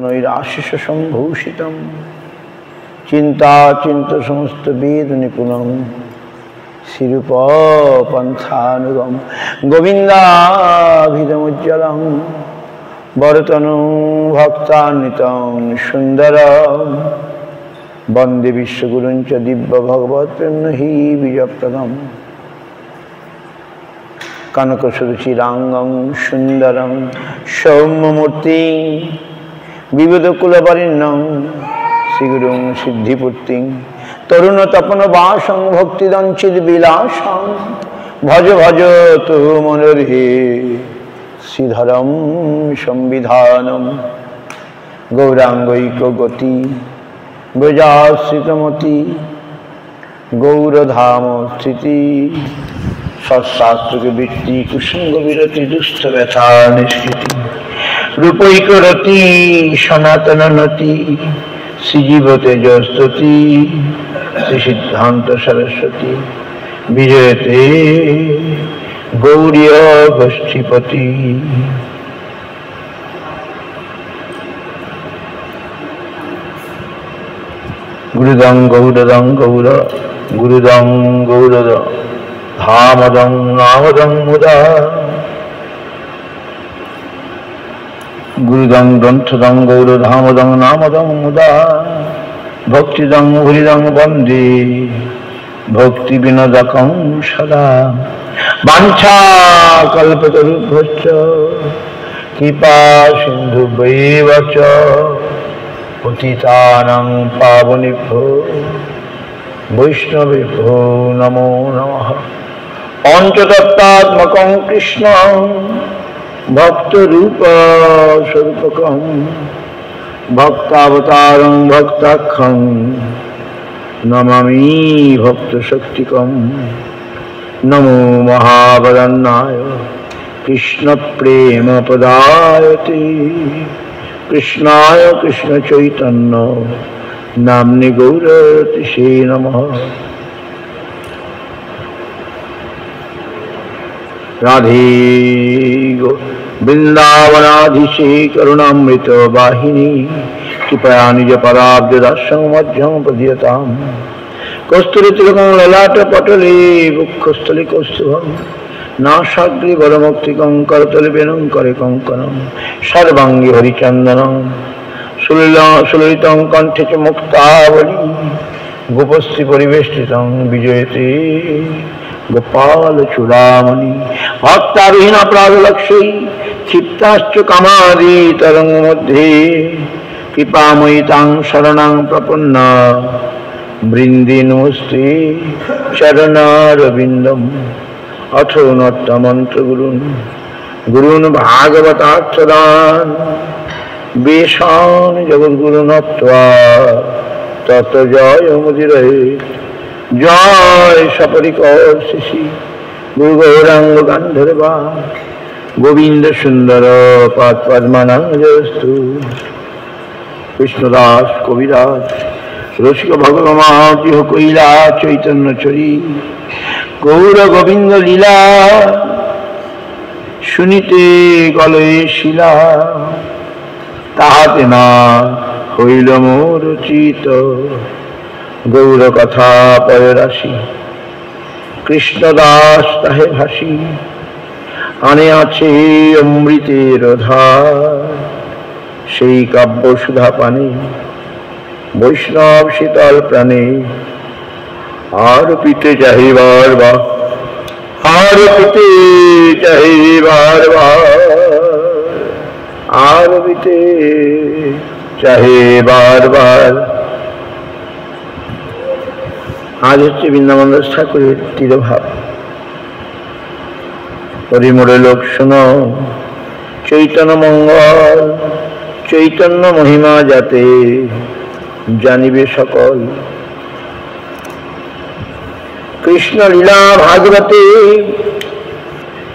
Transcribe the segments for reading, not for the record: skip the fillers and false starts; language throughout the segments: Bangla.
নৈরাশিষ সম্ভূষিতম চিন্তা চিন্ত সমস্ত বেদ নিপুণম শ্রীরূপ পন্থানুগম গোবিন্দাভিধমুজ্জ্বলম বরতনু ভক্তান্বিতং সুন্দরম বন্দে বিশ্বগুরুঞ্চ দিব্য ভগবৎ প্রেমহি বিজয়প্রদম কনকসুরুচিরাঙ্গং সুন্দরং সৌম্যমূর্তি বিবিধকুলবরিণ্যং শ্রীগুরুং সিদ্ধিপূর্তিং তরুণ তপন বাসং ভক্তিদঞ্চিত বিলাসং ভজ ভজ তু মনোরহে শ্রীধরম সংবিধানম গৌরাঙ্গৈক গতি ব্রজাশ্রিতমতি গৌরধাম স্থিতি সৎশাস্ত্রকে বৃত্তি কুসঙ্গ বিরতি দুস্থ ব্যথা নিষ্কৃতি রূপৈক রতি সনাতন নতি শ্রীজীব তেজস্তুতি শ্রী সিদ্ধান্ত সরস্বতী বিজয়তে গৌরীয় গোষ্ঠীপতি। গুরুদং গৌরদং গৌর গুরুদং গৌরদ ধামদং নামদং মুদা গুরুদং গ্রন্থদং গৌর ধামদং নামদং মুদা ভক্তিদং হরিদং বন্দে ভক্তি বিনোদকং সদা বাঞ্ছা কল্পতরুভ্যশ্চ কৃপা সিন্ধুভ্যেব চ পতিতানাং পাবনেভ্যো বৈষ্ণবেভ্যো নমো নমঃ। পঞ্চতত্ত্বাত্মকং কৃষ্ণং ভক্তরূপ স্বরূপকং ভক্তাবতারং ভক্তাখ্যং নমামি ভক্তশক্তিকং। নমো মহাবদন্নায় কৃষ্ণপ্রেমপদায়তে কৃষ্ণায় কৃষ্ণচৈতন্য নাম্নি গৌরতিশে নমঃ। রাধে বৃন্দাবনাধীশে করুণামৃত বাহিনী কৃপয়া নিজ পদাব্জ দর্শন মধ্যম প্রদীয়তাম। কস্তুরী তিলকং ললাট পটলে বক্ষস্থলে কৌস্তুভম নাসাগ্রে বরমৌক্তিকং করতলে বেণুং করে কঙ্কণম সর্বাঙ্গে হরিচন্দনম সুললিতং কণ্ঠে চ মুক্তাবলী গোপশ্রী পরিবেষ্টিতং বিজয়তে গোপাল চূড়ামণি। ভক্তাবিহীন অপরাধলক্ষ্যৈ ক্ষিপ্তাশ্চ কামাদি তরঙ্গ মধ্যে কৃপাময়ী তাং শরণাং প্রপন্না বৃন্দে নমস্তে চরণারবিন্দম। অথ নট্টমন্ত্র গুরুন গুরুন ভাগবতার্থদান বেশান জগদ্গুরু নত্বা তত জয় মুদিরহে। জয় সপরিকর শিশি গুরু গৌরাঙ্গ গান্ধর্বা গোবিন্দ সুন্দর পাদ পদ্মানাঙ্গস্তু। কৃষ্ণদাস কবিরাজ রসিক ভগবমাহ কৈলা চৈতন্য চরী গৌর গোবিন্দ লীলা শুনিতে গলয়ে শিলা তাহাতে না হইল মোর চিত। গৌর কথা পয় রাশি কৃষ্ণদাস তাহে ভাসি আনে আছে অমৃতের ধার সেই কাব্য সুধা পানে বৈষ্ণব শীতল প্রাণে আর পিতে চাহিবার বা আর পিতে চাহিবার আর পিতে চাহিবার। আজ হচ্ছে বৃন্দাবন দাস ঠাকুরের তিরোভাব। হরিমোড়ে লোক শোনো চৈতন্য মঙ্গল চৈতন্য মহিমা যাতে জানিবে সকল। কৃষ্ণ লীলা ভাগবতে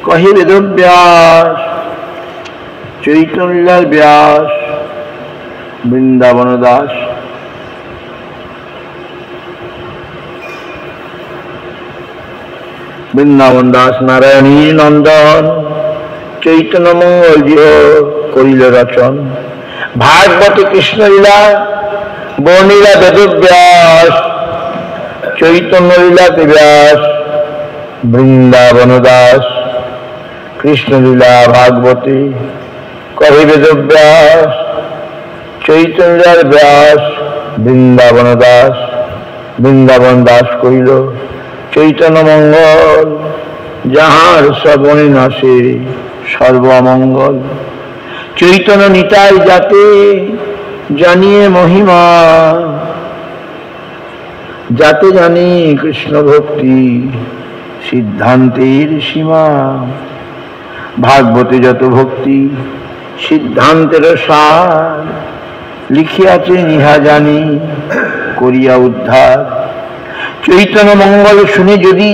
কহে বেদব্যাস চৈতন্য লীলার ব্যাস বৃন্দাবন দাস। বৃন্দাবন দাস নারায়ণীর নন্দন চৈতন্য মঙ্গল জিহ করিল রচন ভাগবতে কৃষ্ণলীলা, বর্ণিলা বেদব্যাস, চৈতন্য লীলাতে ব্যাস, বৃন্দাবন দাস। কৃষ্ণলীলা ভাগবতে কহে বেদব্যাস, চৈতন্যের ব্যাস, বৃন্দাবন দাস। বৃন্দাবন দাস কহিল চৈতন্য মঙ্গল, যাহার শ্রবণে নাশে সর্ব অমঙ্গল। চৈতন্য নিতাই যাতে জানিয়ে মহিমা, যাতে জানি কৃষ্ণ ভক্তি সিদ্ধান্তের সীমা। ভাগবতে যত ভক্তি সিদ্ধান্তের সার, লিখিয়াছে ইহা জানি করিয়া উদ্ধার। চৈতন্য মঙ্গল শুনে যদি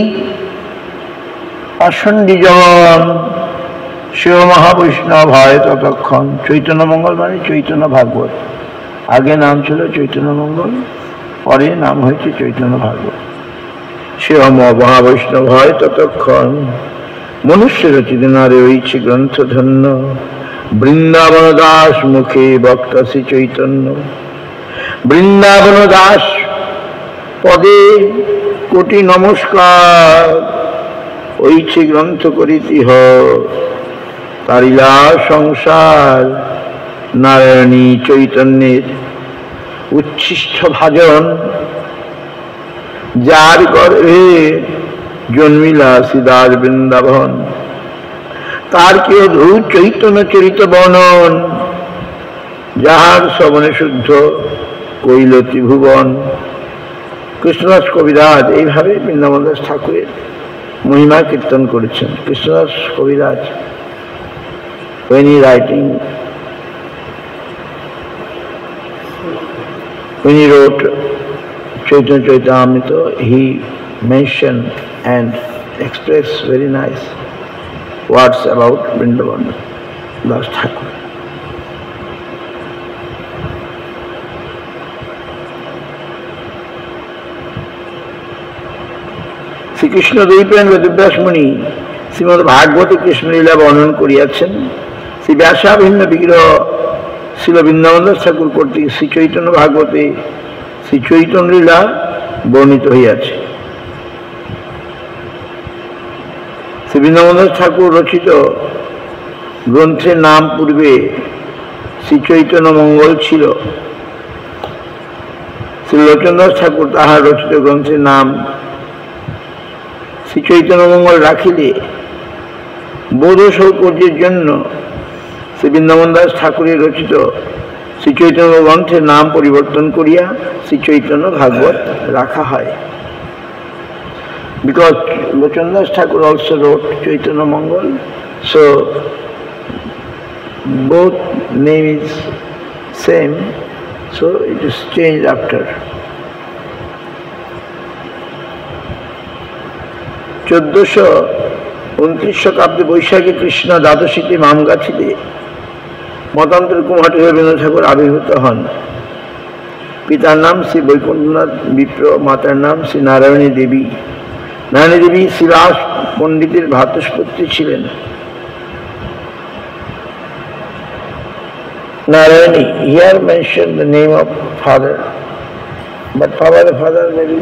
আসন্ডি জন, সেও মহাবৈষ্ণব হয় ততক্ষণ। চৈতন্য মঙ্গল মানে চৈতন্য ভাগবত। আগে নাম ছিল চৈতন্য মঙ্গল, পরে নাম হয়েছে চৈতন্য ভাগবত। সেও মহাবৈষ্ণব হয় ততক্ষণ। মনুষ্য রচিত নারে হইছে গ্রন্থ ধন্য, বৃন্দাবন দাস মুখে বক্তা শ্রী চৈতন্য। বৃন্দাবন দাস পদে কোটি নমস্কার, হইছে গ্রন্থ করিতিহ তারিলা সংসার। নারায়ণী চৈতন্যের উচ্ছিষ্ট ভাজন, যার গর্ভে জন্মিলা শ্রীদাস বৃন্দাবন। তার কি অদ্ভুত চৈতন্য চরিত বর্ণন, যাহার শ্রবণে শুদ্ধ কইল ত্রিভুবন। কৃষ্ণদাস কবিরাজ এইভাবে বৃন্দাবন দাস ঠাকুরের মহিমা কীর্তন করেছেন। কৃষ্ণদাস কবিরাজ when he writing, when he wrote Chaitanya Charitamrita, he mentioned and expressed very nice words about Vrindavan Das Thakur. Shri Krishna Dvaipayana Vedvyas মুনি শ্রীমদ ভাগবতে কৃষ্ণলীলা বর্ণন করিয়াছেন। শ্রী ব্যাসাভিন্ন বিগ্রহ শ্রীল বৃন্দাবন দাস ঠাকুর কর্তৃক শ্রী চৈতন্য ভাগবতে শ্রী চৈতন্য লীলা বর্ণিত হইয়াছে। শ্রী বৃন্দাবন দাস ঠাকুর রচিত গ্রন্থের নাম পূর্বে শ্রী চৈতন্য মঙ্গল ছিল। শ্রী লোচন দাস ঠাকুর তাহার রচিত গ্রন্থের নাম শ্রী চৈতন্য মঙ্গল রাখিলে বোধ সৌকর্যের জন্য শ্রী বৃন্দাবন দাস ঠাকুরের রচিত শ্রী চৈতন্য গ্রন্থের নাম পরিবর্তন করিয়া শ্রী চৈতন্য ভাগবত রাখা হয়। Because Lochon Das Thakur also wrote Chaitanya Mangal, so both name is same, so it is changed after. 1429 শতাব্দী বৈশাখে কৃষ্ণ দ্বাদশীতে মামগাছিতে মতান্তর কুমারী রবীন্দ্রনাথ ঠাকুর আবির্ভূত হন। পিতার নাম শ্রী বৈকুণ্ঠনাথ বিপ্র, মাতার নাম শ্রী নারায়ণী দেবী। নারায়ণী দেবী শ্রীবাস পণ্ডিতের ভ্রাতুষ্পুত্রী ছিলেন। Narayani, here mentioned the name of father, but father maybe,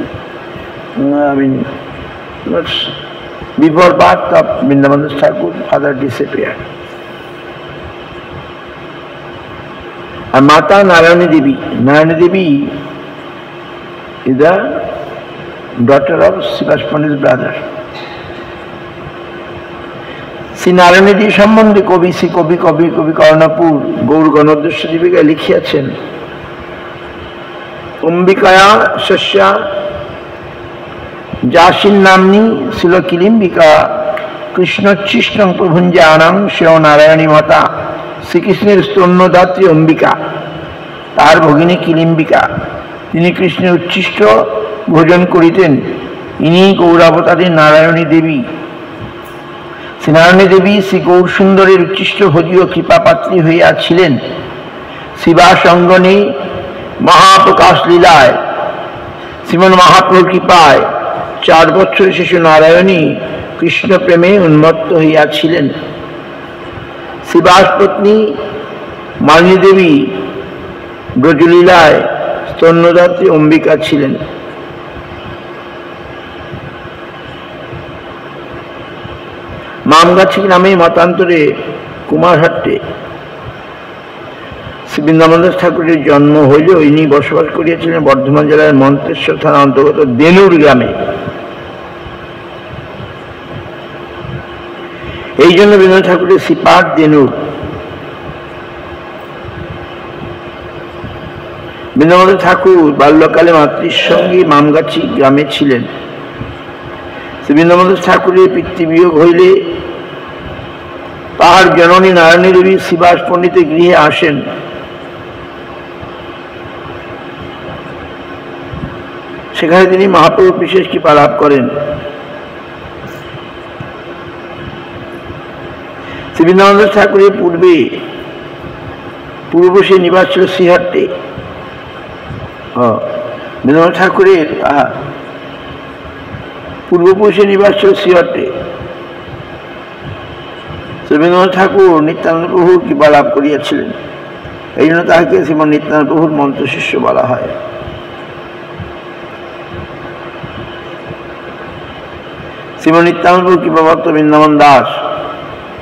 not before birth of Vrindavan Das Thakur, father disappeared. And Mata Narayani Devi is the daughter of Srivas Pandit's brother. Shri Narayani দেবী সম্বন্ধে কবি শ্রী কবি কর্ণপুর গৌর গণোদ্দেশ্য জীবিকায় লিখিয়াছেন, অম্বিকায়া শস্যা যাসীন নাম্নী ছিল কিলিম্বিকা, কৃষ্ণোচ্ছিষ্টং প্রভুঞ্জানাং সেও নারায়ণী মাতা। শ্রীকৃষ্ণের স্তন্যদাত্রী অম্বিকা, তার ভগিনী কিলিম্বিকা। তিনি কৃষ্ণের উচ্ছিষ্ট ভোজন করিতেন। ইনি গৌরাবতারী নারায়ণী দেবী। শ্রীনারায়ণী দেবী শ্রী গৌর সুন্দরের উচ্ছিষ্ট ভোজীয় কৃপাপাত্রী হইয়াছিলেন। শিবাস অঙ্গনে মহাপ্রকাশ লীলায় শ্রীমন মহাপ্রভুর কৃপায় 4 বছরের শিশু নারায়ণী কৃষ্ণ প্রেমে উন্মত্ত হইয়াছিলেন। শিবাস পত্নী মালিনী দেবী ব্রজলীলায় স্তন্যদাত্রী অম্বিকা ছিলেন। মামগাছি নামে মতান্তরে কুমারহাটে শ্রী বৃন্দাবন দাস ঠাকুরের জন্ম হইলেও ইনি বসবাস করিয়াছিলেন বর্ধমান জেলার মন্তেশ্বর থানা অন্তর্গত দেনুর গ্রামে। এই জন্য বীরেন্দ্র ঠাকুরের শ্রীপাঠ দেনুর। বীরেন্দ্র ঠাকুর বাল্যকালে মাতৃর সঙ্গে মামগাছি গ্রামে ছিলেন। শ্রী বীরেন্দ্র ঠাকুরের পিতৃবিয়োগ হইলে তাহার জননী নারায়ণী দেবী শ্রীবাস পণ্ডিতের গৃহে আসেন। সেখানে তিনি মহাপ্রভুর বিশেষ কৃপা লাভ করেন। শ্রী বৃন্দাবন দাস ঠাকুরের পূর্ববর্ষী নিবাস ছিল শ্রীহাটে। বৃন্দাবন ঠাকুরের পূর্বপুরুষের নিবাস ছিল শ্রীহাটে। শ্রী বৃন্দাবন ঠাকুর নিত্যানন্দ প্রভুর কৃপা লাভ করিয়াছিলেন, এই জন্য তাহাকে শ্রীমন নিত্যানন্দ প্রভুর মন্ত্র শিষ্য বলা হয়। শ্রীমন নিত্যানন্দ প্রভু কৃপাপ্রাপ্ত বৃন্দাবন দাস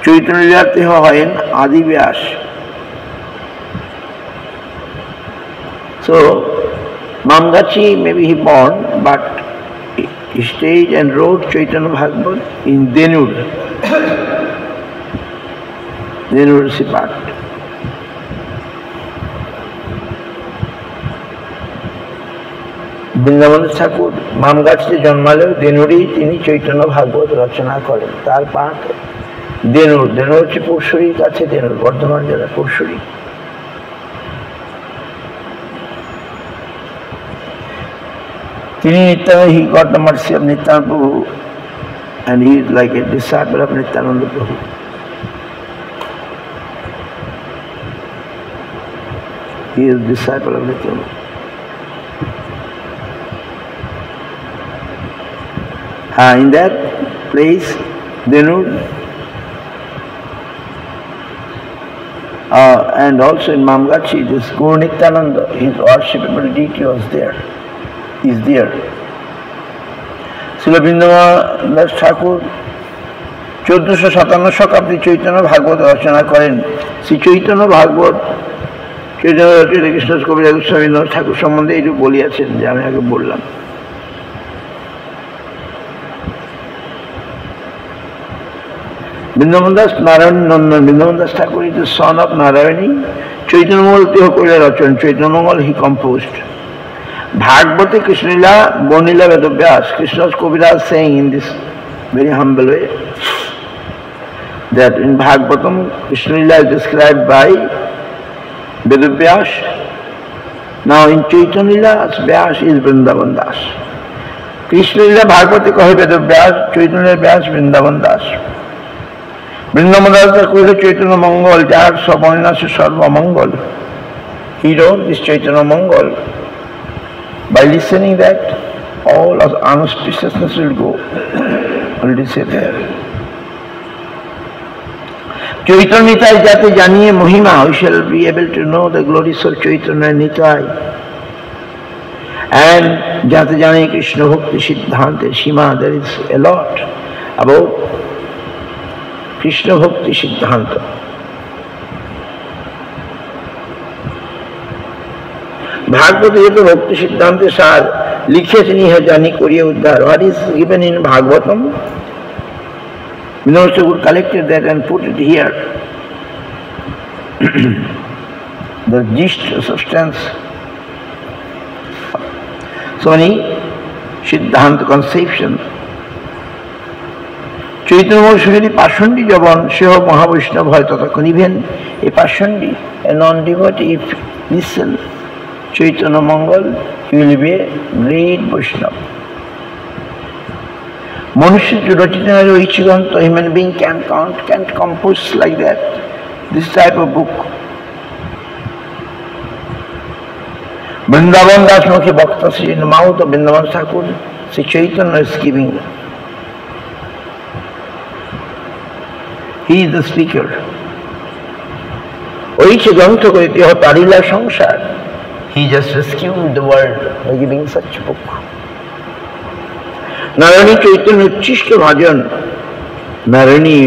চৈতন্য লীলাতে হয়েন আদি ব্যাস। So Mamgachi maybe he born, but he stayed and wrote Chaitanya Bhagavat in Denur. Denur Sipat. Vrindavan ঠাকুর মামগাছিতে জন্মালেও দেনুরেই তিনি চৈতন্য ভাগবত রচনা করেন। তার পাঠ দেনুর। দেনুর হচ্ছে পরশুরির কাছে, দেনুর বর্ধমান জেলার পরশুরি। তিনি Nityananda, he got the mercy of Nityananda Prabhu and he is like a disciple of Nityananda Prabhu. He is disciple of Nityananda. In that place, Denur, and also in Mamgachi, this Gaur Nityananda, his worshipable deity was there, is there. Srila Vrindavan Das Thakur 1457 শতাব্দী চৈতন্য ভাগবত রচনা করেন। শ্রী চৈতন্য ভাগবত চৈতন্য কৃষ্ণ কবিরাজ গোস্বামী ঠাকুর সম্বন্ধে এইটুকু বলিয়াছেন, যে আমি আগে বললাম। বৃন্দাবন দাস নারায়ণ নন্দন, বৃন্দাবন দাস ঠাকুর is the son of Narayani. Chaitanya মঙ্গল দেহ কইলা রচন, চৈতন্য মঙ্গল he composed. Bhagavate Krishnalila, Bonila Vedavyas, Krishna's Kaviraj saying in this very humble way that in Bhagavatam, Krishnalila is described by Vedavyas. Now in Chaitanya Vyas is Vrindavan Das. Krishnalila Bhagavate kahe Vedavyas, Chaitanya Vyas Vrindavan Das. Vrindavan Das Thakur Chaitanya Mongol, যার সবর্ণাসে Sarvamangala. He wrote this Chaitanya Mongol. By listening that, all of unauspiciousness will go. Already said there. Chaitanya Nitai jate janiye mohima, we shall be able to know the glories of Chaitanya Nitai. And jate janiye Krishna Bhakti Siddhanta Shima, there is a lot about Krishna Bhakti Siddhanta. ভাগবত যেহেতু ভক্তি সিদ্ধান্তে সার লিখেছেন, ইহা জানি করিয়া উদ্ধার। What is given in Bhagavatam, Vinod Thakur collected that and put it here. The gist, substance, so many Siddhanta conception. Chaitanya মহাপুরুষের পাষণ্ডী যবন সেহ মহাবৈষ্ণব হয় ততক্ষণ। ইভেন এ পাষণ্ডী, a non-devotee, if listen Chaitanya Mongol, he will be a great Vaishnava. Manushya Rachitana Ichiganta, human being can't compose like that, this type of book. Vrindavan Das Mukhi Bhakta, in the mouth of Vrindavan Thakur, Sri Chaitanya is giving. He is the speaker. ওই সে গ্রন্থ করিতে তারিলা সংসার, He just rescued the world by giving such a book. Narani Chaitanya Chishta Bhajan. Narani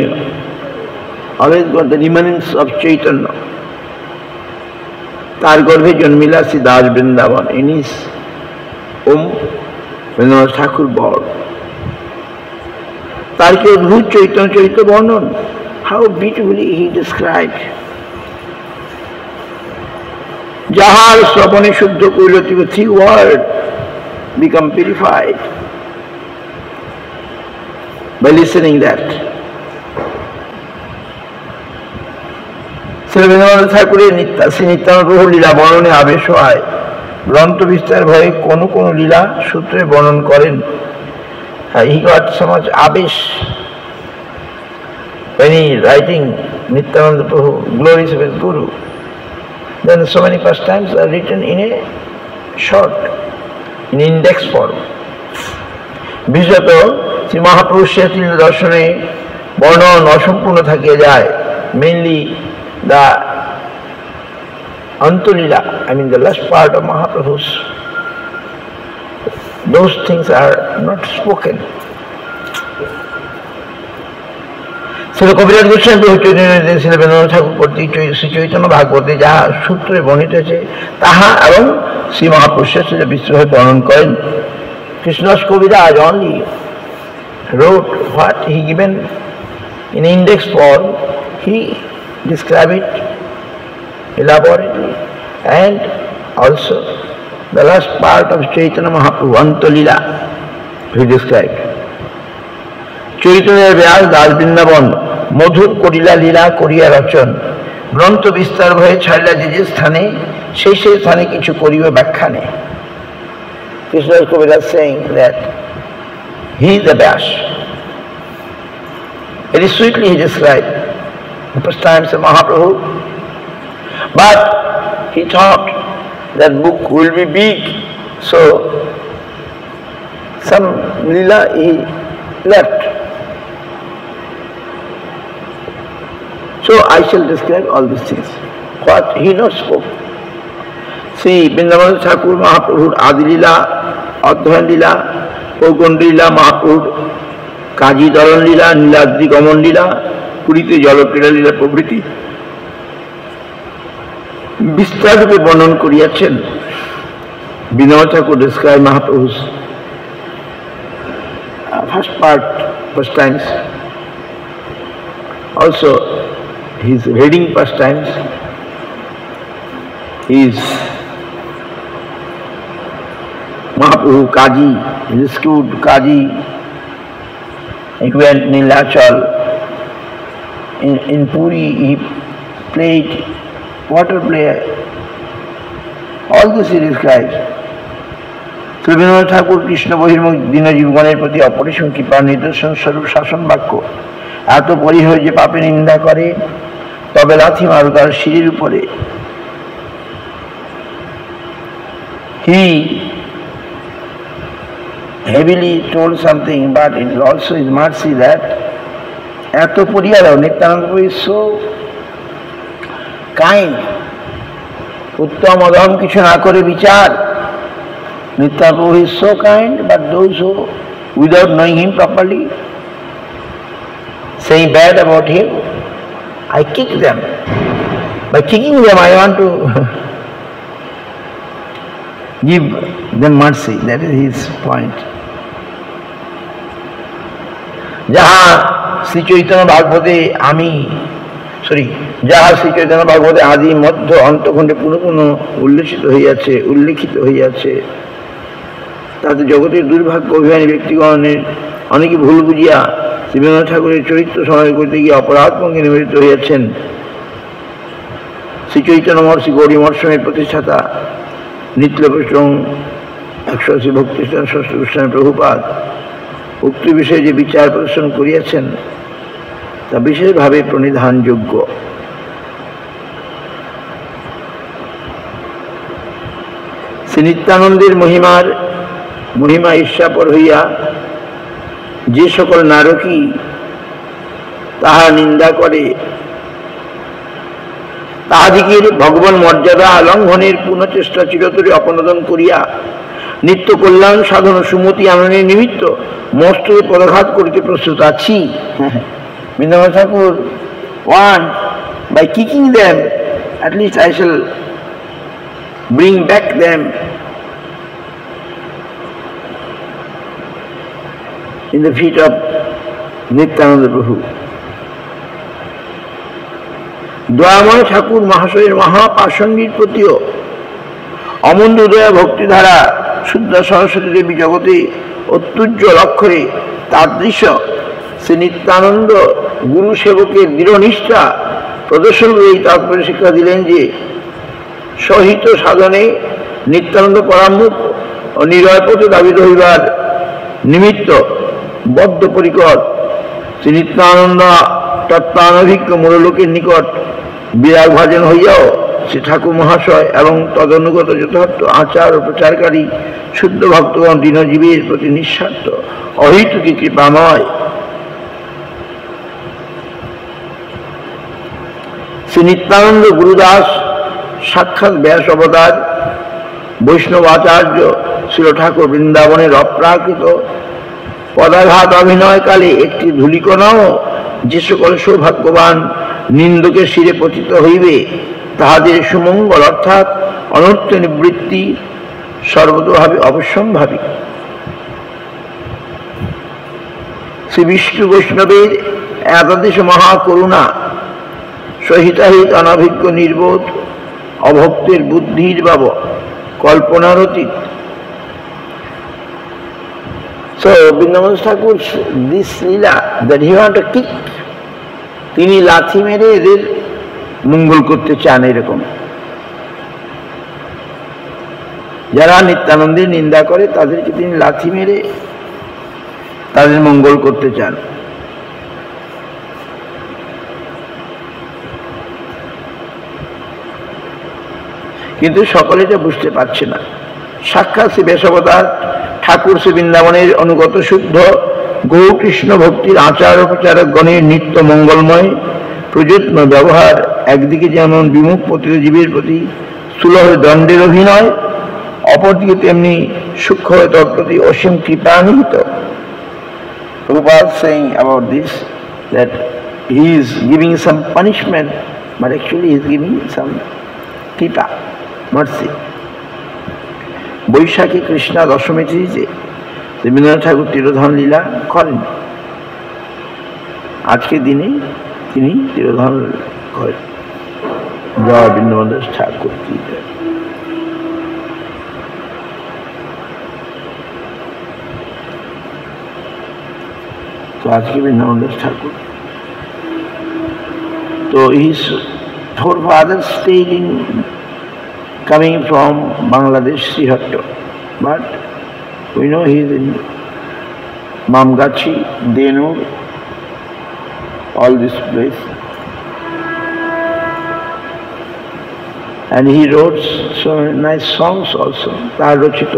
always got the remnants of Chaitanya. তার গর্ভে জন্মিলা Shri Das Vrindavan. In his womb, Rabindranath Thakur born. তার কি অদ্ভুত চৈতন্য চরিত্র বর্ণন। How beautifully he described. যাহার শ্রবণে শুদ্ধ কৈলতিক, 3 words become purified by listening that. Shri Rabindranath ঠাকুরের শ্রী নিত্যানন্দ প্রভুর লীলা বর্ণনে আবেশ হয়। গ্রন্থ বিস্তার ভয়ে কোন কোন লীলা সূত্রে বর্ণন করেন। He got so much abesh when he writing Nityananda Prabhu, glories of his Guru. Then so many pastimes are written in a short, in index form. বিশেষত শ্রী মহাপ্রভুর লীলা দর্শনে বর্ণন অসম্পূর্ণ থাকিয়া যায়। Mainly the Antulila, I mean the last part of Mahaprabhu's, those things are not spoken. Shri কবিরাজ গোস্বামী প্রভু চৈতন্য শ্রী রবীন্দ্রনাথ ঠাকুর কর্তৃক শ্রী চৈতন্য ভাগবতে যাহা সূত্রে বর্ণিত হয়েছে তাহা এবং শ্রী মহাপুরুষের সাথে বিস্তৃতভাবে বর্ণন করেন। কৃষ্ণদাস কবিরাজ only wrote what he given in index form. He described it elaborately, and also the last part of Chaitanya Mahaprabhu, Antulila, he described. চৈতন্যের ব্যাস দাস বৃন্দাবন মধুর করিলা লীলা করিয়া রচন, গ্রন্থ বিস্তার ভয়ে ছাড়িলা যে যে স্থানে, সেই সেই স্থানে কিছু করিবে ব্যাখ্যা নেই। Krishnadas Kaviraj saying that he is the Vyas. Very sweetly he described the pastimes of Mahaprabhu, but he thought that book will be big, so some lila he left. So I shall describe all these things. What he not spoke. See, Vrindavan Thakur Mahaprabhu Adi Lila, Advaita Lila, Pauganda Lila, Mahaprabhu Kaji Daran Lila, Niladri Gaman Lila, Purite Jalokila Lila প্রভৃতি বিস্তাররূপে বর্ণন করিয়াছেন। Vrindavan Thakur described Mahaprabhu's first part, pastimes, also his reading pastimes, his Mahaprabhu Kaji, rescued Kaji, he went in Nilachal, in Puri he played water play, all this he describes. Rabindranath ঠাকুর কৃষ্ণ বহির্মুখ দীনজীবগণের প্রতি অপরিসীম কৃপা নিদর্শন স্বরূপ শাসন বাক্য এত পরিহর যে পাপে নিন্দা করে তবে লাথি মারু তার শিরের উপরে। He heavily told something, but it is also his mercy that এত পরিহারও নিত্যানন্দ প্রভু is so kind, উত্তম অধম কিছু না করে বিচার। Nityananda Prabhu is so kind, but those who, without knowing him properly, saying bad about him, I kick them. By kicking them, I want to give them mercy. That is his point. যাহা শ্রী চৈতন্য ভাগবতে যাহা শ্রী চৈতন্য ভাগবতে আদি মধ্য অন্তখণ্ডে পুনঃ পুনঃ উল্লেখিত হইয়াছে, তাতে জগতের দুর্ভাগ্য অভিমানী ব্যক্তিগণের অনেকে ভুল বুঝিয়া শ্রীবীন্দ্রনাথ ঠাকুরের চরিত্র সমাজ করতে গিয়ে অপরাধ পঙ্গে নিবেদিত হইয়াছেন। শ্রী চৈতন্য মহর্ষি গৌরী মঠস্বামীর প্রতিষ্ঠাতা নিত্যপ্রসং 180 ভক্তিষ্ঠান ষষ্ঠ গোস্বামী প্রভুপাদ উক্ত বিষয়ে যে বিচার প্রদর্শন করিয়াছেন তা বিশেষভাবে প্রণিধানযোগ্য। শ্রী নিত্যানন্দের মহিমা ঈর্ষাপর হইয়া যে সকল নারকী তাহা নিন্দা করে তাহাদিগের ভগবান মর্যাদা লঙ্ঘনের পুনঃচেষ্টা চিরতরে অপনোদন করিয়া নিত্য কল্যাণ সাধন সুমতি আননের নিমিত্ত মস্তকে পদাঘাত করিতে প্রস্তুত আছি। বৃন্দাবন ঠাকুর want by kicking them at least I shall bring back them in the feet of Nityananda Prabhu. দয়াময় ঠাকুর মহাশয়ের মহাপাষণ্ডীর প্রতিও অমূল্য দয়া ভক্তিধারা শুদ্ধ সরস্বতী দেবী জগতে অত্যুজ্জ্বল অক্ষরে তাদৃশ্য শ্রী নিত্যানন্দ গুরু সেবকের দৃঢ় নিষ্ঠা প্রদর্শন করে এই তাৎপর্য শিক্ষা দিলেন যে সহিত সাধনে নিত্যানন্দ পরামুখ ও নিরয় পথে দাবিত হইবার নিমিত্ত বদ্ধপরিকর শ্রী নিত্যানন্দ তত্ত্বানভিজ্ঞ মূললোকের নিকট বিরাগ ভাজন হইয়াও শ্রী ঠাকুর মহাশয় এবং তদনুগত যথার্থ আচার ও প্রচারকারী শুদ্ধ ভক্তগণ দীনজীবীর প্রতি নিঃস্বার্থ অহৈতুকী কৃপাময় শ্রী নিত্যানন্দ গুরুদাস সাক্ষাৎ ব্যাস অবতার বৈষ্ণব আচার্য শ্রী ঠাকুর বৃন্দাবনের অপ্রাকৃত পদাঘাত অভিনয়কালে একটি ধূলিকণাও যে সকল সৌভাগ্যবান নিন্দকের শিরে পতিত হইবে তাহাদের সুমঙ্গল অর্থাৎ অনর্থ নিবৃত্তি সর্বতোভাবে অবশ্যম্ভাবী। শ্রী বিষ্ণু বৈষ্ণবের একাদশ মহাকরুণা সহিতাহিত অনভিজ্ঞ নির্বোধ অভক্তের বুদ্ধির বাব কল্পনার অতীত। So Vrindavan Thakur, this lila that he want to kick, তিনি লাথি মেরে এদের মঙ্গল করতে চান। এরকম যারা নিত্যানন্দের নিন্দা করে তাদেরকে তিনি লাথি মেরে তাদের মঙ্গল করতে চান। কিন্তু সকলে এটা বুঝতে পারছে না। সাক্ষাৎ শ্রী বেশাবতার ঠাকুর শ্রী বৃন্দাবনের অনুগত শুদ্ধ গৌকৃষ্ণ ভক্তির আচার প্রচারক গণের নিত্য মঙ্গলময় প্রযত্ন ব্যবহার একদিকে যেমন বিমুখ পতিত জীবের প্রতি সুলভ দণ্ডের অভিনয়, অপরদিকে তেমনি সূক্ষ্ম তৎপ্রতি অসীম কৃপা নিহিত। Prabhupada saying about this that he is giving some punishment, but actually he is giving some kripa, mercy. বৈশাখী কৃষ্ণা দশমী তিথিতে রবীন্দ্রনাথ ঠাকুর তিরোধান লীলা করেন। আজকের দিনে তিনি তিরোধান করেন। জয় বৃন্দাবন দাস ঠাকুর কি জয়। তো আজকে বৃন্দাবন দাস ঠাকুর তো his forefathers stayed in coming from Bangladesh, Srihatta, but we know he is in Mamgachi, Denur, all this place, and he wrote so nice songs also. তার রচিত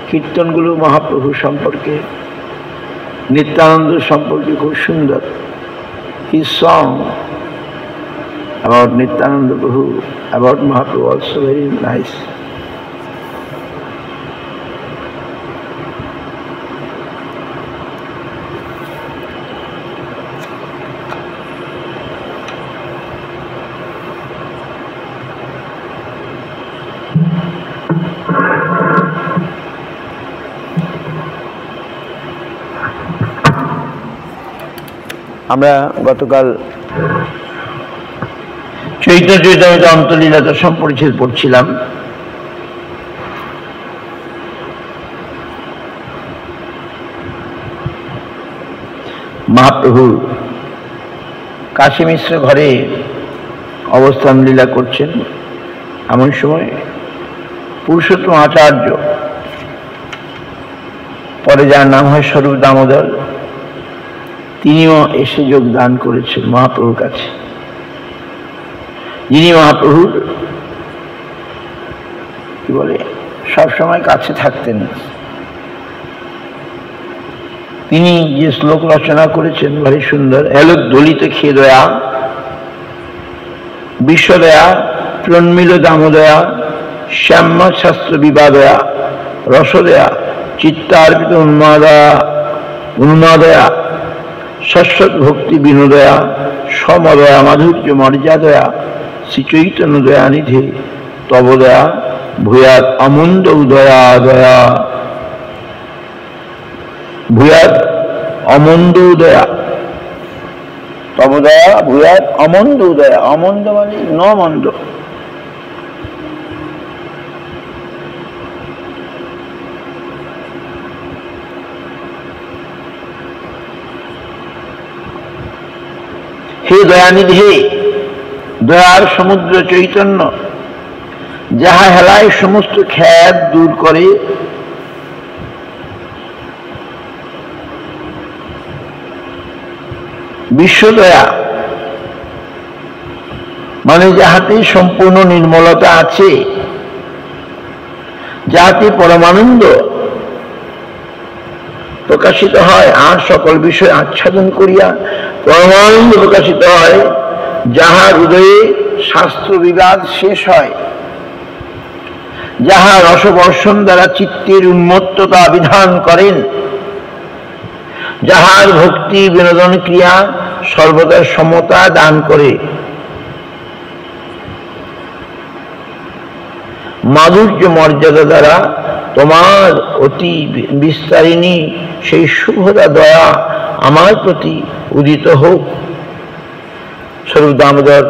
কীর্তনগুলো মহাপ্রভু সম্পর্কে, নিত্যানন্দ সম্পর্কে খুব সুন্দর। His song about Nityananda Prabhu, about Mahaprabhu also very nice. আমরা গতকাল চৈতন্য চৈতন্য অন্তলীলা দশম পরিচ্ছেদ পড়ছিলাম। মহাপ্রভু কাশী মিশ্র ঘরে অবস্থান লীলা করছেন। এমন সময় পুরুষোত্তম আচার্য, পরে যার নাম হয় স্বরূপ দামোদর, তিনিও এসে যোগদান করেছেন মহাপ্রভুর কাছে। যিনি মহাপ্রভুর কি বলে সবসময় কাছে থাকতেন। তিনি যে শ্লোক রচনা করেছেন ভারী সুন্দর। এলো দলিত খেয়ে দয়া বিশ্বদয়া, প্রন্মিল দামোদয়া, শ্যাম্য শাস্ত্র বিবাদয়া, রসদয়া, চিত্তার্পিত উন্মাদয়া, শাশ্বত ভক্তি বিনোদয়া, সমদয়া, মাধুর্য মর্যাদয়া, শ্রী চৈতন্য দয়ানিধে তবদয়া ভূয়াৎ অমন্দ উদয়া দয়া, ভূয়াৎ অমন্দ উদয়া, তবদয়া ভূয়াৎ অমন্দ উদয়া। অমন্দ মানে ন মন্দ। হে দয়ানিধে, দয়ার সমুদ্র চৈতন্য, যাহা হেলায় সমস্ত খ্যাত দূর করে, বিশ্বদয়া মানে যাহাতে সম্পূর্ণ নির্মলতা আছে, যাহাতে পরমানন্দ প্রকাশিত হয়, আর সকল বিষয় আচ্ছাদন করিয়া পরমানন্দ প্রকাশিত হয়, যাহা হৃদয়ে শাস্ত্র বিবাদ শেষ হয়, যাহা রসবর্ষণ দ্বারা চিত্তের উন্মত্ততা বিধান করেন, যাহার ভক্তি বিনোদন ক্রিয়া সর্বদা সমতা দান করে, মাধুর্য মর্যাদা দ্বারা তোমার অতি বিস্তারিণী সেই শুভদা দয়া আমার প্রতি উদিত হোক। স্বরূপ দামোদর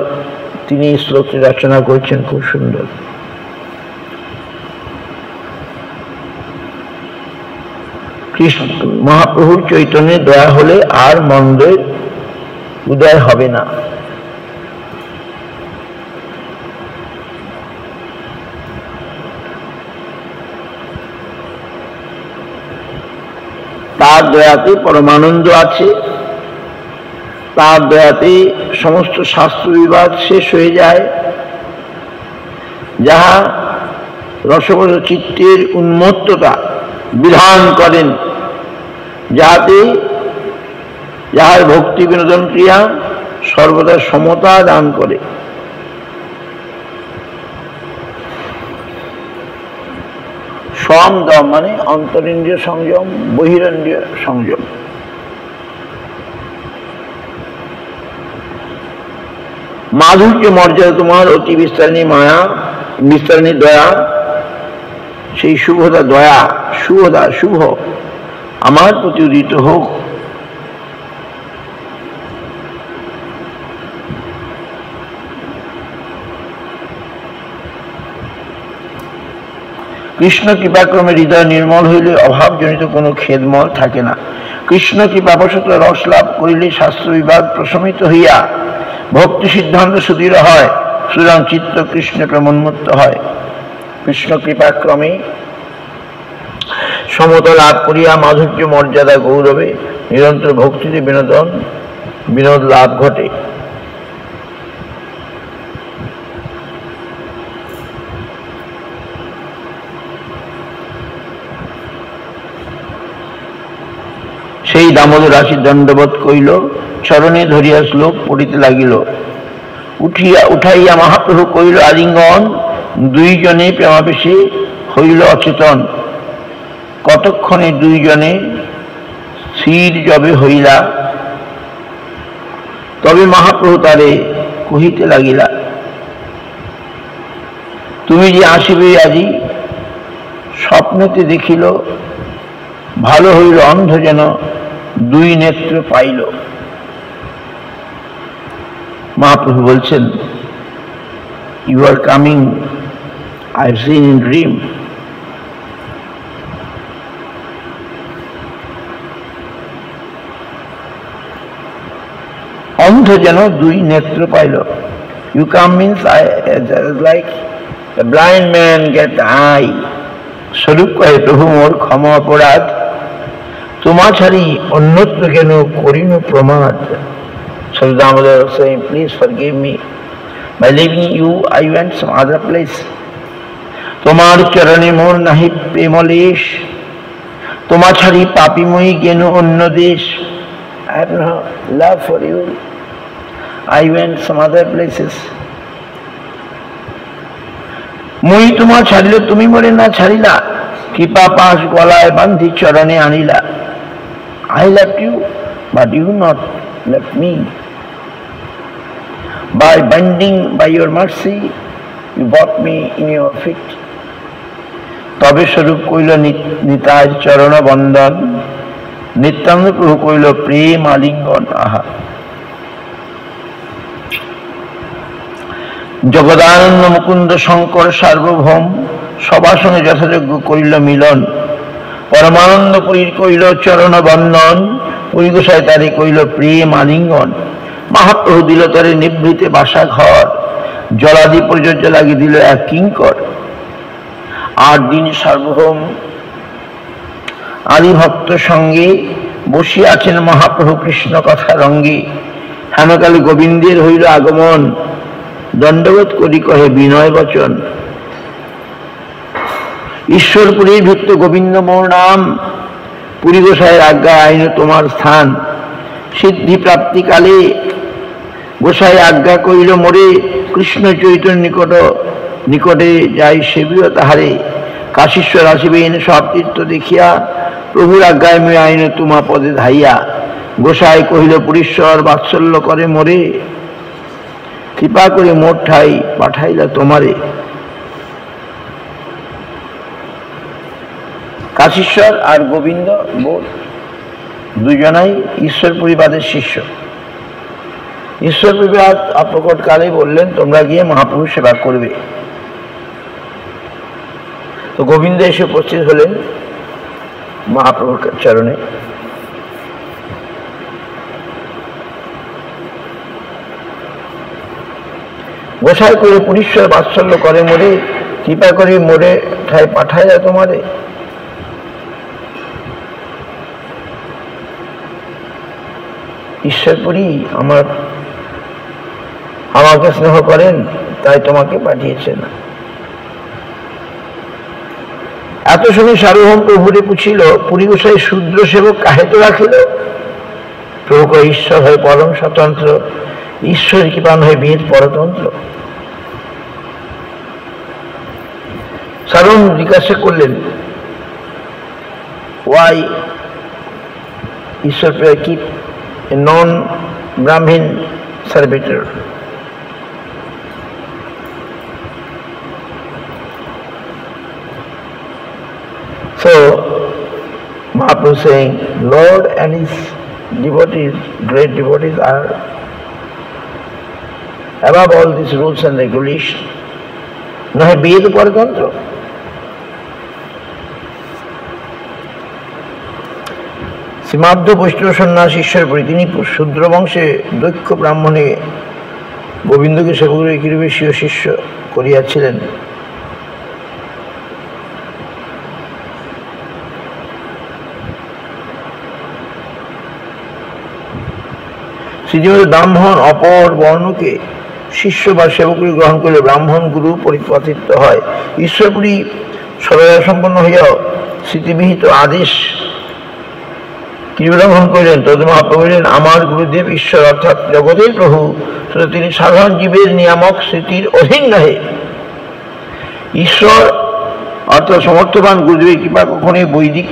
তিনি শ্লোকটি রচনা করেছেন, খুব সুন্দর। কৃষ্ণ মহাপ্রভুর চৈতন্যের দয়া হলে আর মন্দের উদয় হবে না। তার দয়াতে পরমানন্দ আছে, তার দয়াতে সমস্ত শাস্ত্র বিবাদ শেষ হয়ে যায়, যাহা রসবস চিত্তের উন্মত্ততা বিধান করেন, যাহাতে যাহার ভক্তি বিনোদন ক্রিয়া সর্বদা সমতা দান করে। সম দম মানে অন্তরিন্দ্রিয় সংযম, বহিরেন্দ্রিয় সংযম। মাধুর্য মর্যাদা তোমার অতি বিস্তারিণী মায়া, বিস্তারিণী দয়া, সেই শুভদা দয়া, শুভদা শুভ আমার প্রতি উদিত হোক। কৃষ্ণ কৃপাক্রমে হৃদয় নির্মল হইলে অভাবজনিত কোনো খেদমল থাকে না। কৃষ্ণ কৃপাবশত রস লাভ করিলে শাস্ত্র বিবাদ প্রশমিত হইয়া ভক্তি সিদ্ধান্ত সুদৃঢ় হয়, সুতরাং চিত্ত কৃষ্ণ প্রেমোন্মত্ত হয়। কৃষ্ণ কৃপাক্রমে সমতা লাভ করিয়া মাধুর্য মর্যাদা গৌরবে নিরন্তর ভক্তিতে বিনোদ লাভ ঘটে। সেই দামোদর রাশি দণ্ডবোধ কইল, চরণে ধরিয়া শ্লোক পড়িতে লাগিল। উঠাইয়া মহাপ্রভু কইল আলিঙ্গন, দুইজনে প্রেমাবেশে হইল অচেতন। কতক্ষণে দুইজনে স্থির যবে হইলা, তবে মহাপ্রভু তারে কহিতে লাগিলা, তুমি যে আসিবে আজি স্বপ্নেতে দেখিল, ভালো হইল অন্ধ যেন দুই নেত্র পাইল। মহাপ্রভু বলছেন, you are coming, I have seen in dream. অন্ধ যেন দুই নেত্র পাইল। You come means like a blind man get eye. স্বরূপ কহে, প্রভু মোর ক্ষমা অপরাধ, তোমা ছাড়ি অন্যত্র কেন করিন প্রমাদ। So Damodar was saying, please forgive me. By leaving you, I went some other place. তোমার চরণে মোর নাহি প্রেমলেশ, তোমা ছাড়ি পাপিময়ী কেন অন্য দেশ। I have no love for you. I went some other places. মই তোমার ছাড়িল তুমি মরে না ছাড়িলা, কৃপা পাশ গলায় বান্ধি চরণে আনিলা। I left you, but you not left me. By binding by your mercy, you bought me in your feet. তবে স্বরূপ কইল নিতাই চরণ বন্দন, নিত্যানন্দ প্রভু কইল প্রেম আলিঙ্গন। আহা, জগদানন্দ মুকুন্দ শঙ্কর সার্বভৌম সবার সঙ্গে যথাযোগ্য করিল মিলন। পরমানন্দ পুরীর কইল চরণ বন্দন, পুরী গোসাই তারে কইল প্রেম আলিঙ্গন। মহাপ্রভু দিল তারে নিভৃতে বাসা ঘর, জলাদি প্রযোজ্য লাগি দিল এক কিঙ্কর। 8 দিন সার্বভৌম আদি ভক্ত সঙ্গে বসিয়া আছেন মহাপ্রভু কৃষ্ণ কথা রঙ্গে। হেমকালে গোবিন্দের হইল আগমন, দণ্ডবোধ করি কহে বিনয় বচন। ঈশ্বরপুরীর ভৃত্য গোবিন্দ মোর নাম, পুরী গোসাইয়ের আজ্ঞা আইন তোমার স্থান। সিদ্ধি প্রাপ্তিকালে গোসাই আজ্ঞা কইল মোরে, কৃষ্ণ চৈতন্য নিকটে যাই সেবিও তাহারে। কাশীশ্বর আসিবেন সব তীর্থ দেখিয়া, প্রভুর আজ্ঞায় মেয়ে আইন তোমা পদে ধাইয়া। গোসাই কহিল পুরীশ্বর বাৎসল্য করে মোরে, কৃপা করে মোর ঠাই পাঠাইলা তোমারে। কাশীশ্বর আর গোবিন্দ বোধ দুজনাই ঈশ্বর পরিবারের শিষ্য। ঈশ্বর পরিবার প্রকট কালে বললেন তোমরা গিয়ে মহাপ্রভু সেবা করবে। তো গোবিন্দ এসে উপস্থিত হলেন মহাপ্রভুর চরণে। গোসাই করে পুরীশ্বর বাৎসল্য করে মোরে, কৃপা করে মোরে ঠাই পাঠায় তোমারে। ঈশ্বরপুরী আমাকে স্নেহ করেন, তাই তোমাকে পাঠিয়েছেন। এত শুনে সার্বভৌম প্রভুরে পুছিল, পুরী গোসাই শূদ্র সেবক কাহে তো রাখিল। প্রভু কয় ঈশ্বর হয় পরম স্বতন্ত্র, ঈশ্বর কৃপান হয় বেদ পরতন্ত্র। সার্বভৌম জিজ্ঞাসা করলেন why ঈশ্বর keep a non-Brahmin servitor. So Mahaprabhu saying, Lord and his devotees, great devotees, are above all these rules and regulations. Nahe Ved Paratantra. শ্রীমাধ্য বৈষ্ণব সন্ন্যাস ঈশ্বরপুরী তিনি শূদ্র বংশে দক্ষ ব্রাহ্মণে গোবিন্দকে সেবকের কিরূপে স্বীয় শিষ্য করিয়াছিলেন। শ্রীজীবী ব্রাহ্মণ অপর বর্ণকে শিষ্য বা সেবকের গ্রহণ করলে ব্রাহ্মণ গুরু পরিপতিত হয়। ঈশ্বরপুরী সদয় সম্পন্ন হইয়াও স্মৃতিবিহিত আদেশ উল্লঙ্ঘন করিলেন। তদু মহাপ্রভু বললেন আমার গুরুদেব ঈশ্বর অর্থাৎ জগতের প্রভু, শুধু তিনি সাধারণ জীবের নিয়ামক স্মৃতির অধীন নহে। ঈশ্বর অর্থাৎ সমর্থবান গুরুদেবের কৃপা কখনোই বৈদিক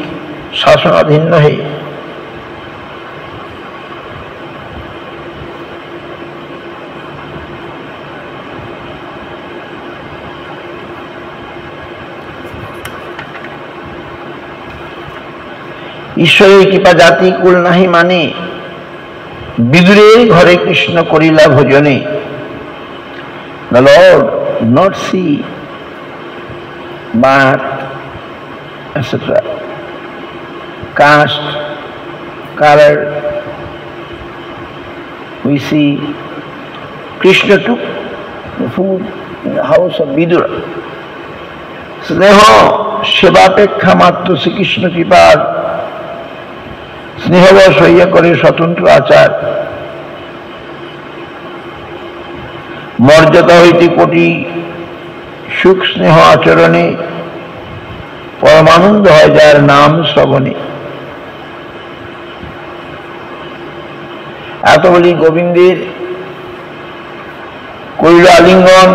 শাসনাধীন নহে। ঈশ্বরের কৃপা জাতি কুল নাহি মানে, বিদুরের ঘরে কৃষ্ণ করিলা ভোজনে। The Lord did not see birth, etc., caste, color. We see Krishna took the food in the house of Vidura. স্নেহ সেবাপেক্ষা মাত্র শ্রীকৃষ্ণ কৃপার স্নেহবশ হইয়া করে স্বতন্ত্র আচার। মর্যাদা হইতে কোটি সুখ স্নেহ আচরণে, পরমানন্দ হয় যার নাম শ্রবণে। এত বলি গোবিন্দের কইল আলিঙ্গন,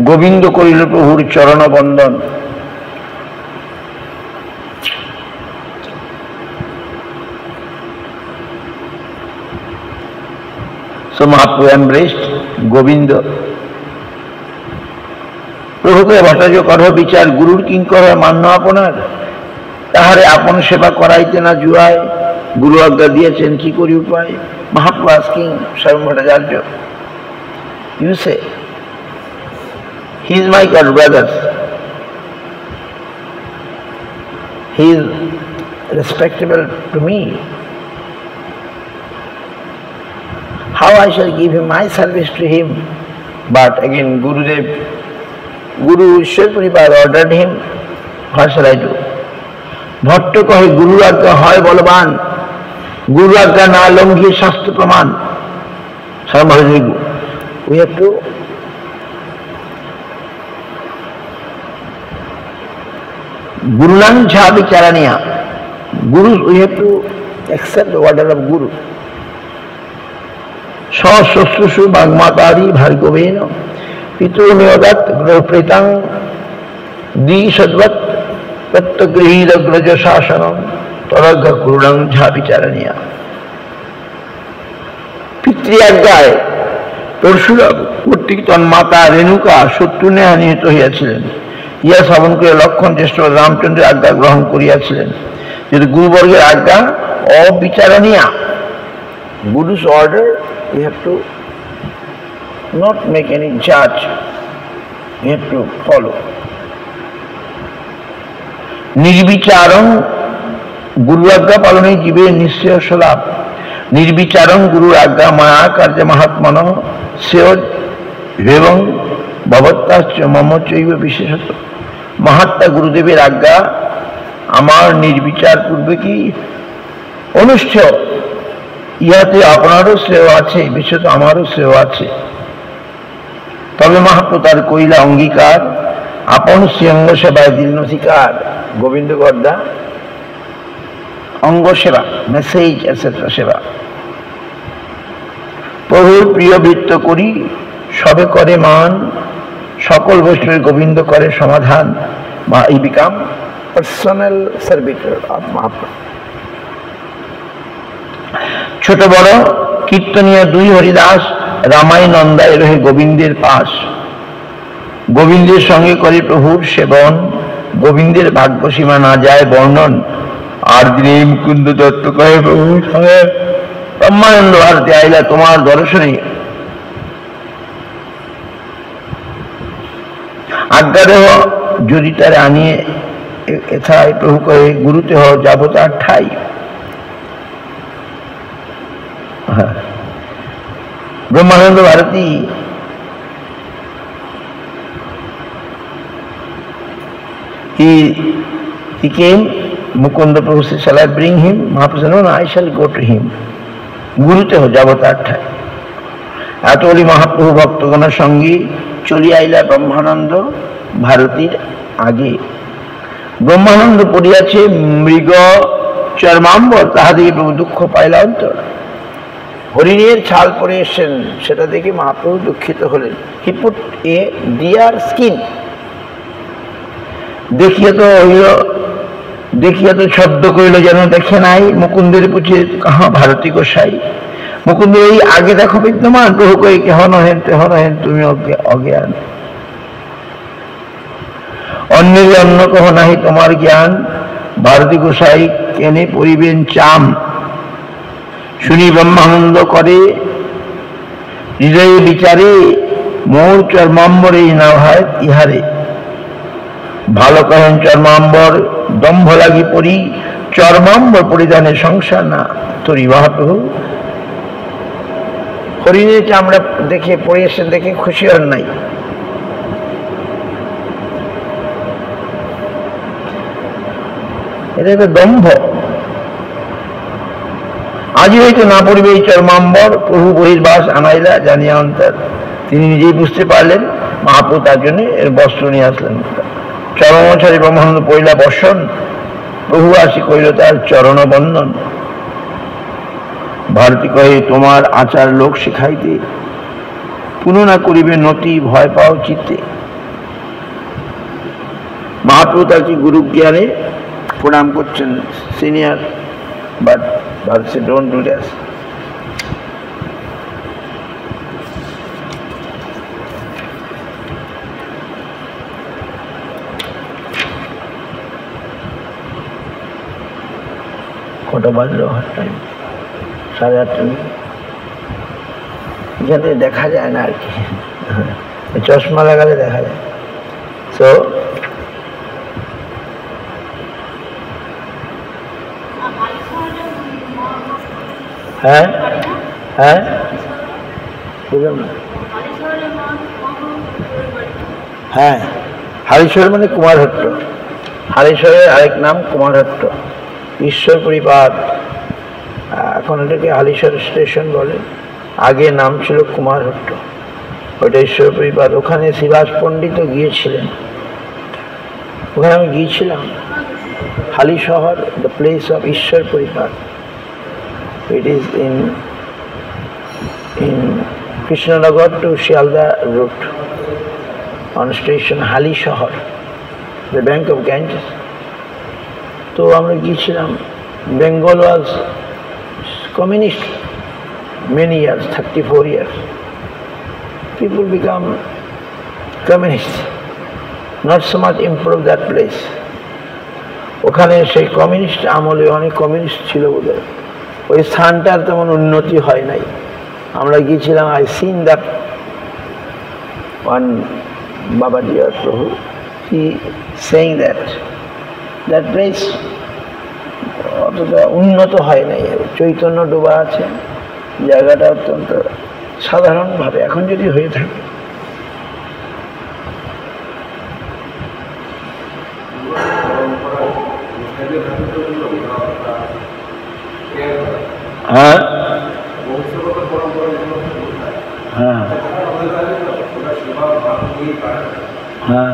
গোবিন্দ করিল প্রভুর চরণ বন্দন। So Mahaprabhu embraced Govinda. প্রভুকে ভট্টাচার্য কর বিচার, গুরুর কিঙ্কর মান্য আপনার, তাহারে আপন সেবা করাইতে না জুয়ায়, গুরু আজ্ঞা দিয়েছেন কি করি উপায়। Mahaprabhu asking Swarup Bhattacharya, you say, he is my God brother, he is respectable to me, how I shall give him my service to him? But again Guru Ishwar Puripad ordered him, what shall I do? Bhatt কহে গুরু আজ্ঞা হয় বলবান, গুরু আজ্ঞা না লঙ্ঘিয়ে শাস্ত্র প্রমাণ। We have to Gurunang jha vicharaniya. Guru, we have to accept the order of Guru. Sasasrusu Bhagmatari Bhargovena Piturmeodat Gropretang Di Sadvat Prattagrihida Graja Sasanam Taragha Gurunang jha vicharaniya. পিতৃ আজ্ঞায় পরশুরাম কর্তৃক তন্মাতা রেণুকা শত্রুনে নিহত হইয়াছিলেন। ইহা শ্রবণ করে লক্ষণ জ্যেষ্ঠ রামচন্দ্রের আজ্ঞা গ্রহণ করিয়াছিলেন। যেহেতু গুরুবর্গের আজ্ঞা অবিচারণীয়া, Guru's order we have to not make any judge, we have to follow. নির্বিচারং গুরু আজ্ঞা পালনে জীবের নিশ্চয় লাভ। নির্বিচারং গুরুর আজ্ঞা মায়া কার্য মহাত্মন সেও এবং ভবত্তাশ্চ মম চৈব বিশেষত। মহাত্মা গুরুদেবের আজ্ঞা আমার নির্বিচার পূর্বে কি অনুষ্ঠেয়, ইহাতে আপনারও শ্রেয় আছে, বিশেষত আমারও শ্রেয় আছে। তবে মহাপ্রভু তার কইলা অঙ্গীকার, আপন শ্রীঅঙ্গ সেবায় দিলনধিকার। গোবিন্দ গর্দা অঙ্গ সেবা, মেসেজ এটসেট্রা সেবা। প্রভুর প্রিয় বৃত্ত করি সবে করে মান, সকল বৈষ্ণবের গোবিন্দ করে সমাধান। বা ই বিকাম পার্সোনাল সার্ভিটর অফ মহাপ্রভু। ছোট বড় কীর্তনীয় দুই হরিদাস রামাই নন্দায় রহে গোবিন্দের পাশ। গোবিন্দের সঙ্গে করে প্রভুর সেবন, গোবিন্দের ভাগ্যসীমা না যায় বর্ণন। আর দিনে মুকুন্দ দত্ত কহে প্রভু ব্রহ্মানন্দ ভারতে আইলা তোমার দর্শনে। আজ্ঞাদেহ যদি তারে আনিয়ে এথায় প্রভু কহে গুরুতে হ যাব তার ঠাই। ব্রহ্মানন্দ Bharati he came, Mukunda Prabhu said, shall I bring him? Mahaprabhu said, no, I shall go to him. গুরুতে হো যাব তার ঠাই। এত বলি মহাপ্রভু ভক্তগণের সঙ্গে চলি আইলা ব্রহ্মানন্দ ভারতীর আগে। ব্রহ্মানন্দ পড়িয়াছে মৃগ চর্মাম্বর, তাহা দেখে প্রভু দুঃখ পাইলা অন্তর। হরিণের ছাল পরে এসছেন, সেটা দেখে মহাপ্রভু দুঃখিত হলেন। He put a deer skin. দেখিয়া তো শব্দ কইল যেন দেখে নাই। মুকুন্দের পুছে কাহা ভারতী গোসাই। মুকুন্দ এই আগে দেখো বিদ্যমান, প্রভু কই কেহ নহেন তেহ নহেন তুমি অজ্ঞান। অন্যের অন্য কহ নাহি তোমার জ্ঞান, ভারতী গোসাই কেনে পরিবেন চাম। শুনি ব্রহ্মানন্দ করে হৃদয়ে বিচারে, মোর চর্মাম্বরে না হয় ইহারে। ভালো কহেন চর্মাম্বর দম্ভ লাগি পড়ি, চর্মাম্বর পরিধানে সংসার না তোরি। মহাপ্রভু হরিণের চামড়া দেখে পড়ে এসেছেন দেখে খুশি হন নাই। এটা একটা দম্ভ। আজই হয়তো না পড়বে এই চর্মাম্বর, প্রভু বহির্বাস আনাইলা জানিয়া অন্তর। তিনি নিজেই বুঝতে পারলেন, মহাপ্রভু তার জন্য এর বস্ত্র নিয়ে আসলেন। চরমচারী ব্রহ্মানন্দ পয়লা বর্ষণ, প্রভু আসি কইল তার চরণ বন্দন। ভারতী কহে তোমার আচার লোক শিখাইতে, পুনঃ না করিবে নতি ভয় পাও চিত্তে। মহাপ্রভু তাকে গুরু জ্ঞানে প্রণাম করছেন, সিনিয়র, বাট ভাবছে ডোন্ট ডু দ্যাট। কটা বাজলো? টাইম 8:30। এখানে দেখা যায় না আর কি, চশমা লাগালে দেখা যায়। সো হ্যাঁ হ্যাঁ বুঝলাম না। হ্যাঁ, হালিশ্বর মানে কুমারহট্ট। হালিশ্বরের আরেক নাম কুমারহট্ট, ঈশ্বর পরিপাত। এখন এটাকে হালিশ্বর স্টেশন বলে, আগে নাম ছিল কুমারহট্ট, ওইটা ঈশ্বর পরিপাত। ওখানে শিবাস পণ্ডিতও গিয়েছিলেন, ওখানে আমি গিয়েছিলাম। হালি শহর, দ্য প্লেস অফ ঈশ্বর পরিপাত। It is in Krishnanagar to Shialda route, on station Hali Shahar, the bank of Ganges. তো আমরা গিয়েছিলাম। Bengal was communist many years, 34 years. People become communist, not so much improve that place. ওখানে সেই কমিউনিস্ট আমলে অনেক কমিউনিস্ট ছিল বোধহয়, ওই স্থানটার তেমন উন্নতি হয় নাই। আমরা গিয়েছিলাম, আই সিন দ্যাট ওয়ান বাবাজি আর প্রভু, হি সেইং দ্যাট প্লেস অতটা উন্নত হয় নাই, চৈতন্য ডোবা আছে, জায়গাটা অত্যন্ত সাধারণভাবে এখন যদি হয়ে থাকে। হ্যাঁ হ্যাঁ হ্যাঁ,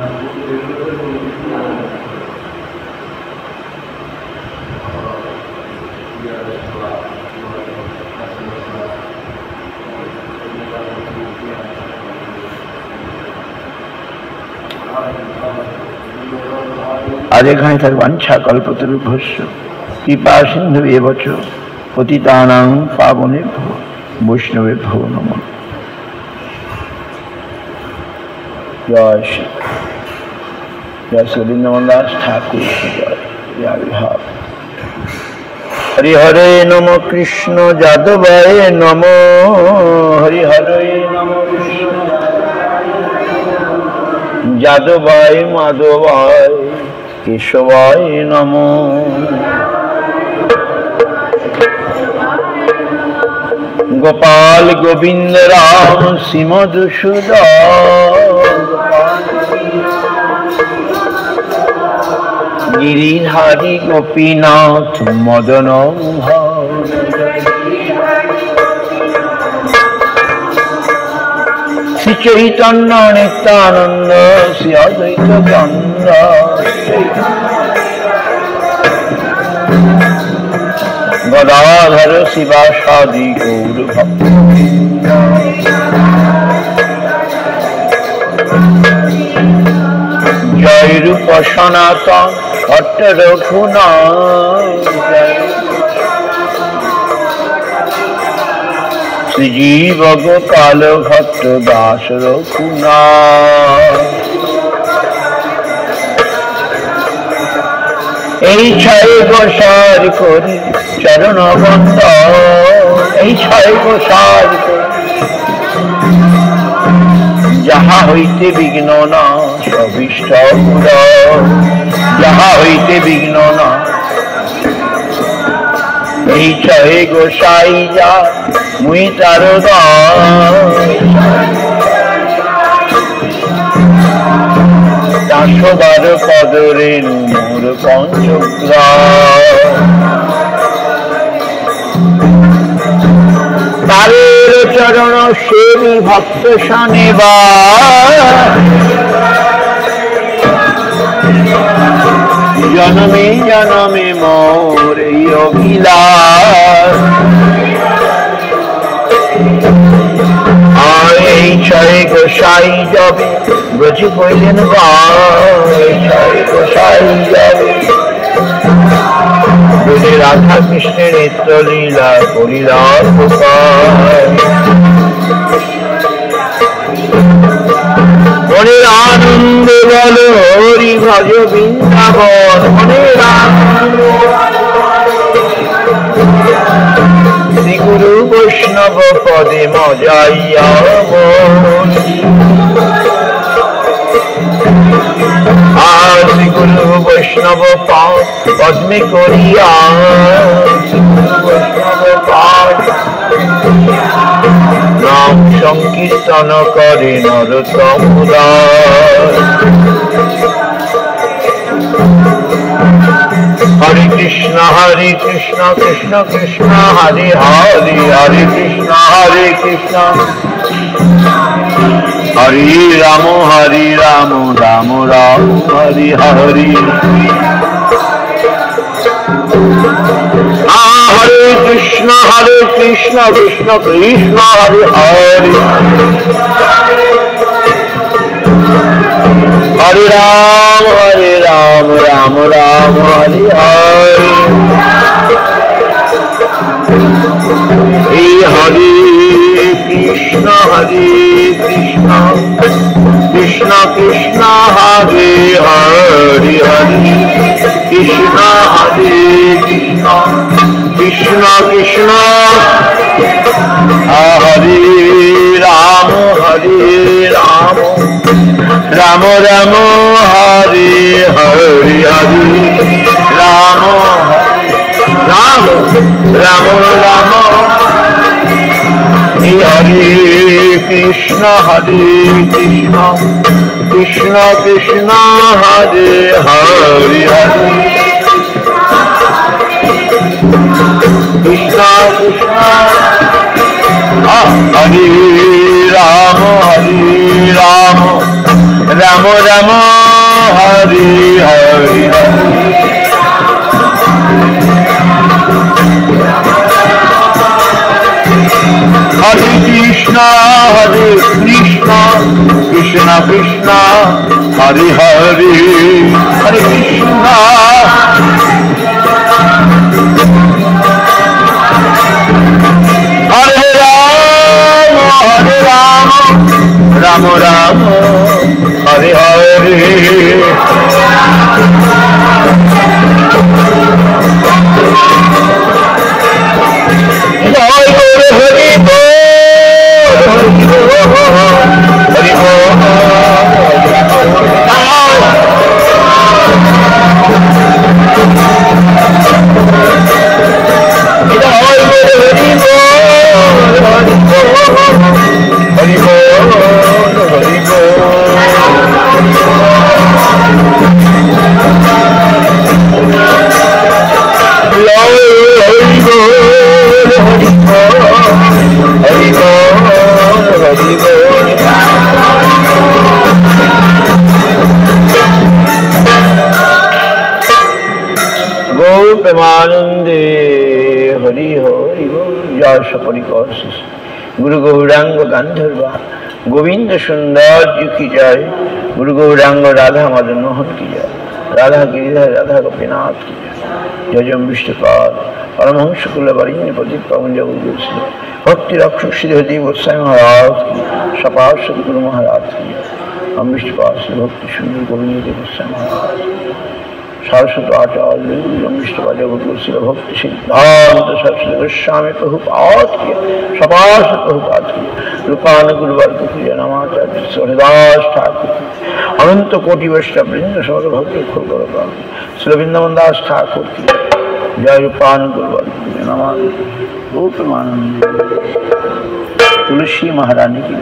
আজ এখানে থাকবে। বাঞ্ছা কল্পতরুভ্যশ্চ কৃপা সিন্ধু এবচ পতিতানাং পাবনেভ্যো বৈষ্ণবেভ্যো নমঃ। জয় শ্রী বৃন্দাবন দাস ঠাকুর জয়। হরি হরে নম কৃষ্ণ যাদবায় নম, হরি হরে নম কৃষ্ণ যাদবায় মাধবায় কেশবায় নম। গোপাল গোবিন্দ রাম শ্রীমধুসূদন, গিরিধারী গোপীনাথ মদন মোহন। শ্রী চৈতন্য নিত্যানন্দ শ্রী অদ্বৈত চন্দ্র, গদাধর শিবাসাদি গৌর ভক্তবৃন্দ। জয় রূপ সনাতন ভট্ট রঘুনাথ, শ্রীজীব গোপাল ভট্ট দাস রঘুনাথ। এই ছয় গোসার করি চরণ বন্দ, এই ছয় গোসার করি যাহা হইতে বিঘ্ন না সবিষ্ট পুর, যাহা হইতে বিঘ্ন না। এই ছয় গোসাই যা মুই তার দাসবার পদরেণু মোর পঞ্চগ্রা। তারের চরণ সেবী ভক্ত শনিবার, জনমে জনমে মোর এই অভিলাষ। এই ছয় গোসাই যাবে ব্রজ কইলেন, এই ছয় গোসাই রাধা কৃষ্ণের নিত্য লীলা করিলাম গোপাল। মনের আনন্দে বল হরি ভজ বৃন্দাবন, মনের আনন্দে শ্রী গুরু বৈষ্ণব পদে মজাইয়া মন। আর শ্রী গুরু বৈষ্ণব পদ্মে করিয়া, বৈষ্ণব পাদ নাম সংকীর্তন করে নরোত্তম দাস। হরে কৃষ্ণ কৃষ্ণ কৃষ্ণ হরে হরে, হরে কৃষ্ণ হরে রাম রাম রাম হরে হরে। হরে কৃষ্ণ কৃষ্ণ কৃষ্ণ হরে হরে, হরে রাম রাম রাম হরে হরে। এই হরে কৃষ্ণ কৃষ্ণ কৃষ্ণ হরে হরে, হরে কৃষ্ণ কৃষ্ণ কৃষ্ণ কৃষ্ণ হরে রাম রাম রাম হরে হরে, হরে রাম রাম রাম রাম। হরে কৃষ্ণ কৃষ্ণ কৃষ্ণ হরে হরে, হরে কৃষ্ণ কৃষ্ণ হরে রাম রাম রাম হরে হরে, হরে কৃষ্ণ কৃষ্ণ কৃষ্ণ হরে হরে, হরে কৃষ্ণ হরে রাম রাম রাম হরে হরে। জয় গুরু হরি বল, হরি বল, হরি বল, হরি বল। প্রেমানন্দে হরি হরি জয় সপরিকর গুরু গৌরাঙ্গ গান্ধর্বা গোবিন্দ সুন্দর কি জয়, গুরু গৌরাঙ্গ রাধা মদন মোহন কি জয়, রাধা गिरिधर রাধা গোপীনাথ কি জয়, জয় বিষ্ণুপাদ পরমহংস কুলবরিণ্য প্রদীপ পবন জগৎ ভক্তি রক্ষক শ্রীহরি গোস্বামী মহারাজ কি, সপার সদগুরু মহারাজ কি জয়, हम विष्णुपाद श्री भक्ति सुंदर गोविंद देव गोस्वामी महाराज शाश्वत आचार्य विष्णुपाद जगद्गुरु श्री भक्ति सिद्धांत सरस्वती गोस्वामी प्रभुपाद की, सपास प्रभुपाद की, रूपानुगुरु वर्ग की नमाचार्य हरिदास ठाकुर की, अनंत कोटि वैष्णव वृंद समग्र भक्त खोल श्री वृंदावन दास ठाकुर की जय, रूपानुगुरु वर्ग की नमाज गोपमानंद तुलसी महारानी की